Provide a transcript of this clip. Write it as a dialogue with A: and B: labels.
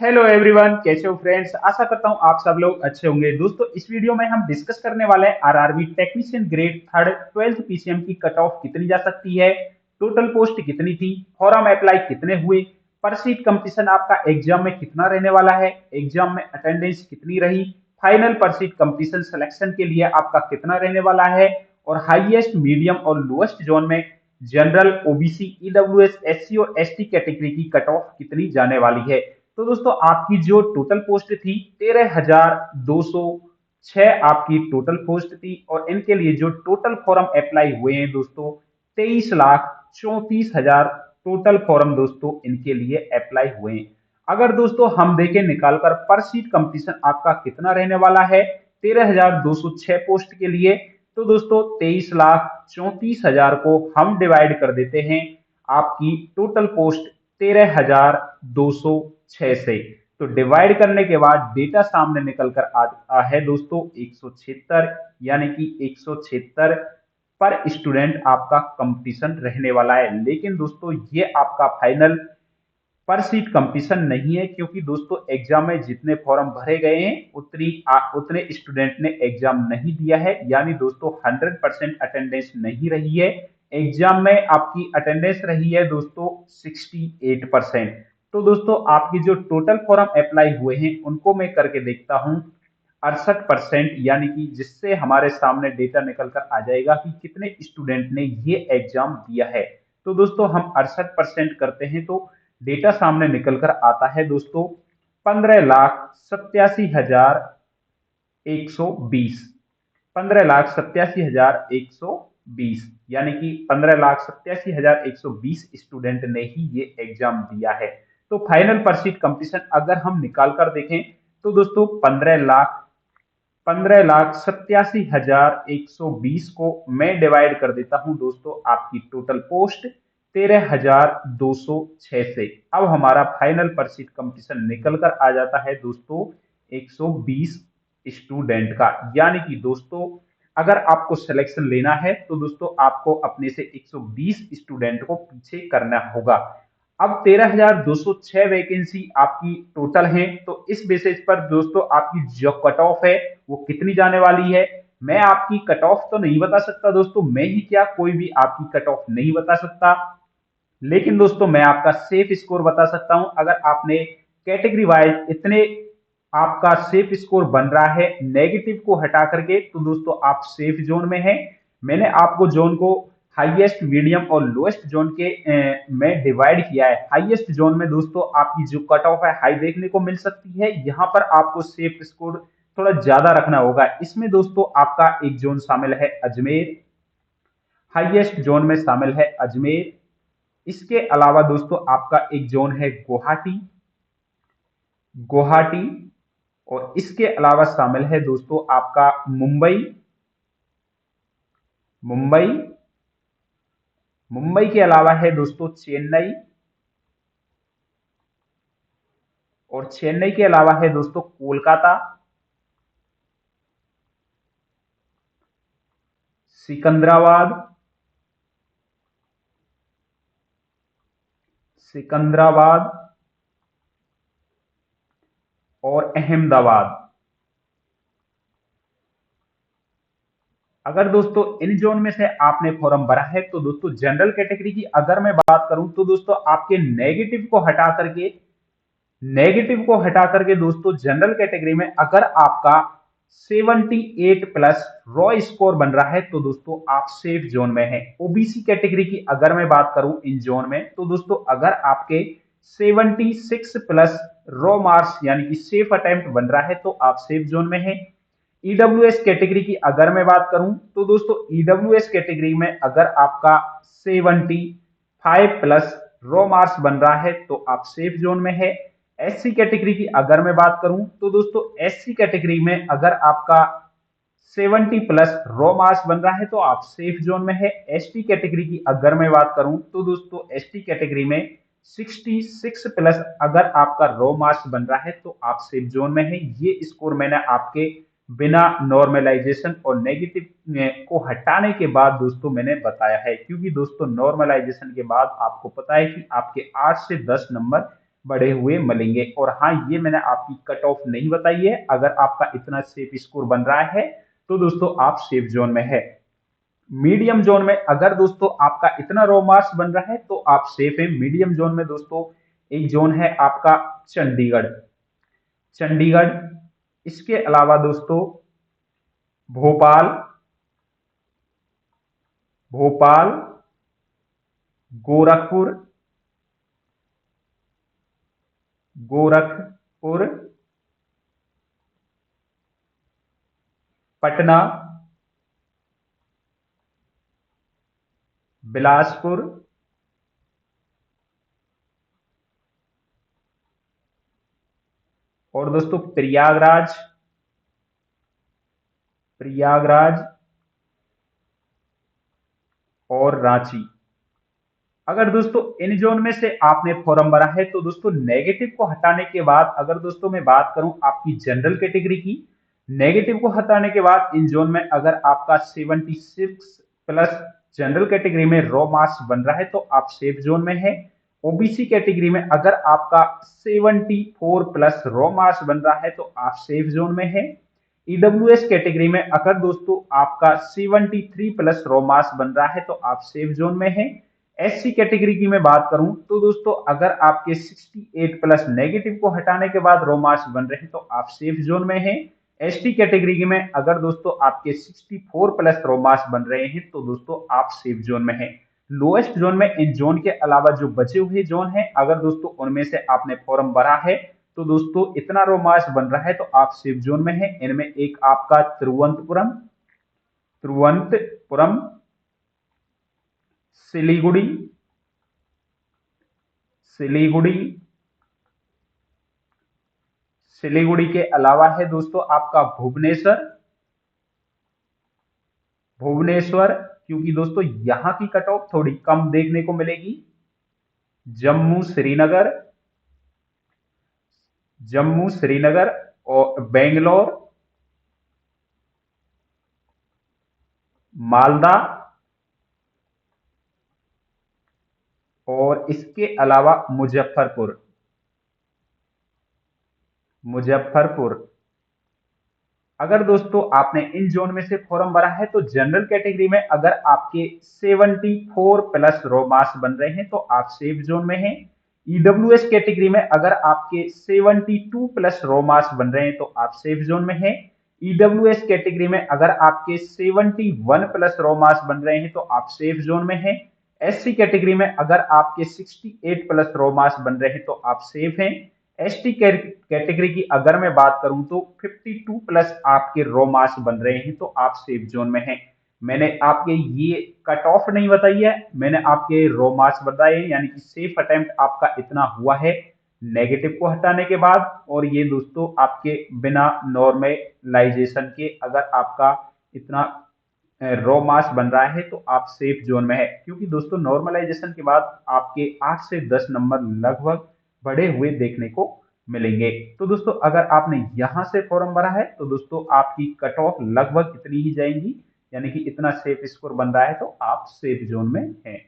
A: Hello everyone, कैसे हो friends. आशा करता हूँ आप सब लोग अच्छे होंगे। दोस्तों, इस वीडियो में हम डिस्कस करने वाले हैं RRB technician grade third 12th PCM की कट ऑफ कितनी जा सकती है, टोटल पोस्ट कितनी थी, फॉर्म अप्लाई कितने हुए, पर सीट कंपटीशन आपका एग्जाम में कितना रहने वाला है, एग्जाम में अटेंडेंस कितनी रही, फाइनल पर सीट कंपटीशन सिलेक्शन के लिए आपका कितना रहने वाला है, और हाईएस्ट, मीडियम और लोएस्ट जोन में जनरल, ओबीसी, ईडब्ल्यूएस, एससी और एसटी कैटेगरी की कट ऑफ कितनी जाने वाली है। तो दोस्तों, आपकी जो टोटल पोस्ट थी 13,206 आपकी टोटल पोस्ट थी, और इनके लिए जो टोटल फॉर्म अप्लाई हुए हैं दोस्तों 23,34,000 टोटल फॉर्म दोस्तों इनके लिए अप्लाई हुए हैं। अगर दोस्तों हम देखें निकालकर पर सीट कंपटीशन आपका कितना रहने वाला है 13,206 पोस्ट के लिए, तो दोस्तों 23,34,000 को हम डिवाइड कर देते हैं आपकी टोटल पोस्ट 13,206 से। तो डिवाइड करने के बाद डेटा सामने निकल कर आता है दोस्तों 176, यानी कि 176 पर स्टूडेंट आपका कंपटीशन रहने वाला है। लेकिन दोस्तों, ये आपका फाइनल पर सीट कंपटीशन नहीं है, क्योंकि दोस्तों एग्जाम में जितने फॉर्म भरे गए हैं उतने स्टूडेंट ने एग्जाम नहीं दिया है, यानी दोस्तों 100% अटेंडेंस नहीं रही है। एग्जाम में आपकी अटेंडेंस रही है दोस्तों 68%। तो दोस्तों, आपकी जो टोटल फॉर्म अप्लाई हुए हैं उनको मैं करके देखता हूं 68%, यानी कि जिससे हमारे सामने डेटा निकल कर आ जाएगा कि कितने स्टूडेंट ने ये एग्जाम दिया है। तो दोस्तों, हम 68% करते हैं तो डेटा सामने निकल कर आता है दोस्तों 15,87,120। 15,87,120, यानी कि 15,87,120 स्टूडेंट ने ही ये एग्जाम दिया है। तो फाइनल पर सीट कंपटीशन अगर हम निकाल कर देखें तो दोस्तों 15,87,120 को मैं डिवाइड कर देता हूं दोस्तों आपकी टोटल पोस्ट 13,206 से। अब हमारा फाइनल पर सीट कंपटीशन निकल कर आ जाता है दोस्तों 120 स्टूडेंट का, यानी कि दोस्तों अगर आपको सिलेक्शन लेना है तो दोस्तों आपको अपने से 120 स्टूडेंट को पीछे करना होगा। अब 13,206 वैकेंसी आपकी टोटल है, तो इस बेसिस पर दोस्तों आपकी जो कट ऑफ है वो कितनी जाने वाली है। मैं आपकी कट ऑफ तो नहीं बता सकता दोस्तों, मैं ही क्या, कोई भी आपकी कट ऑफ नहीं बता सकता। लेकिन दोस्तों, मैं आपका सेफ स्कोर बता सकता हूं। अगर आपने कैटेगरी वाइज इतने आपका सेफ स्कोर बन रहा है नेगेटिव को हटा करके, तो दोस्तों आप सेफ जोन में हैं। मैंने आपको जोन को हाईएस्ट, मीडियम और लोएस्ट जोन के में डिवाइड किया है। हाईएस्ट जोन में दोस्तों आपकी जो कट ऑफ है हाई देखने को मिल सकती है। यहां पर आपको सेफ स्कोर थोड़ा ज्यादा रखना होगा। इसमें दोस्तों आपका एक जोन शामिल है अजमेर, हाईएस्ट जोन में शामिल है अजमेर। इसके अलावा दोस्तों आपका एक जोन है गुवाहाटी, गुवाहाटी। और इसके अलावा शामिल है दोस्तों आपका मुंबई, मुंबई। मुंबई के अलावा है दोस्तों चेन्नई, और चेन्नई के अलावा है दोस्तों कोलकाता, सिकंदराबाद, सिकंदराबाद और अहमदाबाद। अगर दोस्तों इन जोन में से आपने फॉर्म भरा है तो दोस्तों जनरल कैटेगरी की अगर मैं बात करूं तो दोस्तों आपके नेगेटिव को हटा करके दोस्तों जनरल कैटेगरी में अगर आपका 78 प्लस रॉ स्कोर बन रहा है तो दोस्तों आप सेफ जोन में हैं। ओबीसी कैटेगरी की अगर मैं बात करूं इन जोन में तो दोस्तों अगर आपके 76 प्लस रॉ मार्क्स यानी कि सेफ अटेम्प्ट बन रहा है तो आप सेफ जोन में हैं। ईडब्ल्यूएस कैटेगरी की अगर मैं बात करूं तो दोस्तों ईडब्ल्यूएस कैटेगरी में अगर आपका 75 प्लस रॉ मार्क्स बन रहा है तो आप सेफ जोन में है। एससी कैटेगरी की अगर मैं बात करूं तो दोस्तों एससी कैटेगरी में अगर आपका 70 प्लस रॉ मार्क्स बन रहा है तो आप सेफ जोन में है। एसटी कैटेगरी की अगर मैं बात करूं तो दोस्तों एसटी कैटेगरी में 66 प्लस अगर आपका रॉ मार्क्स बन रहा है तो आप सेफ जोन में है। ये स्कोर मैंने आपके बिना नॉर्मलाइजेशन और नेगेटिव को हटाने के बाद दोस्तों मैंने बताया है, क्योंकि दोस्तों नॉर्मलाइजेशन के बाद आपको पता है कि आपके 8 से 10 नंबर बढ़े हुए मिलेंगे। और हाँ, ये मैंने आपकी कट ऑफ नहीं बताई है। अगर आपका इतना सेफ स्कोर बन रहा है तो दोस्तों आप सेफ जोन में है। मीडियम जोन में अगर दोस्तों आपका इतना रो मार्क्स बन रहा है तो आप सेफ है। मीडियम जोन में दोस्तों एक जोन है आपका चंडीगढ़। चंडीगढ़, इसके अलावा दोस्तों भोपाल, भोपाल, गोरखपुर, गोरखपुर, पटना, बिलासपुर, और दोस्तों प्रयागराज, प्रयागराज और रांची। अगर दोस्तों इन जोन में से आपने फॉर्म भरा है तो दोस्तों नेगेटिव को हटाने के बाद, अगर दोस्तों मैं बात करूं आपकी जनरल कैटेगरी की, नेगेटिव को हटाने के बाद इन जोन में अगर आपका 76 प्लस जनरल कैटेगरी में रॉ मार्क्स बन रहा है तो आप सेफ जोन में है। ओबीसी कैटेगरी में अगर आपका 74 प्लस रॉ मार्क्स बन रहा है तो आप सेफ जोन में है। ईडब्ल्यूएस कैटेगरी में अगर दोस्तों आपका 73 प्लस रॉ मार्क्स बन रहा है तो आप सेफ जोन में है। एससी कैटेगरी की मैं बात करूं तो दोस्तों अगर आपके 68 प्लस नेगेटिव को हटाने के बाद रो मार्क्स बन रहे हैं तो आप सेफ जोन में हैं। एसटी कैटेगरी में अगर दोस्तों आपके 64 प्लस रो मार्क्स बन रहे हैं तो दोस्तों आप सेफ जोन में हैं। लोएस्ट जोन में इन जोन के अलावा जो बचे हुए जोन हैं अगर दोस्तों उनमें से आपने फॉर्म भरा है तो दोस्तों इतना रो मार्क्स बन रहा है तो आप सेफ जोन में हैं। इनमें एक आपका तिरुवनंतपुरम, तिरुवनंतपुरम, सिलीगुड़ी, सिलीगुड़ी, सिलीगुड़ी के अलावा है दोस्तों आपका भुवनेश्वर, भुवनेश्वर, क्योंकि दोस्तों यहां की कट ऑफ थोड़ी कम देखने को मिलेगी। जम्मू श्रीनगर, जम्मू श्रीनगर और बेंगलोर, मालदा, और इसके अलावा मुजफ्फरपुर, मुजफ्फरपुर। अगर दोस्तों आपने इन जोन में से फॉर्म भरा है तो जनरल कैटेगरी में अगर आपके 74 प्लस रो मार्क्स बन रहे हैं तो आप सेफ जोन में हैं। ईडब्ल्यूएस कैटेगरी में अगर आपके 72 प्लस रो मार्क्स बन रहे हैं तो आप सेफ जोन में हैं। ईडब्ल्यूएस कैटेगरी में अगर आपके 71 प्लस रो मार्क्स बन रहे हैं तो आप सेफ जोन में हैं। एससी कैटेगरी में अगर आपके 68 प्लस रो मार्क्स बन रहे हैं तो आप सेफ हैं। एसटी कैटेगरी की अगर मैं बात करूं तो 52 प्लस आपके रो मार्क्स बन रहे हैं तो आप सेफ जोन में हैं। मैंने आपके ये कट ऑफ नहीं बताई है, मैंने आपके रो मार्क्स बताए हैं, यानी कि सेफ अटेम्प्ट आपका इतना हुआ है नेगेटिव को हटाने के बाद। और ये दोस्तों आपके बिना नॉर्मलाइजेशन के अगर आपका इतना रो मार्क्स बन रहा है तो आप सेफ जोन में है, क्योंकि दोस्तों नॉर्मलाइजेशन के बाद आपके 8 से 10 नंबर लगभग बढ़े हुए देखने को मिलेंगे। तो दोस्तों अगर आपने यहां से फॉर्म भरा है तो दोस्तों आपकी कट ऑफ लगभग इतनी ही जाएंगी, यानी कि इतना सेफ स्कोर बन रहा है तो आप सेफ जोन में हैं।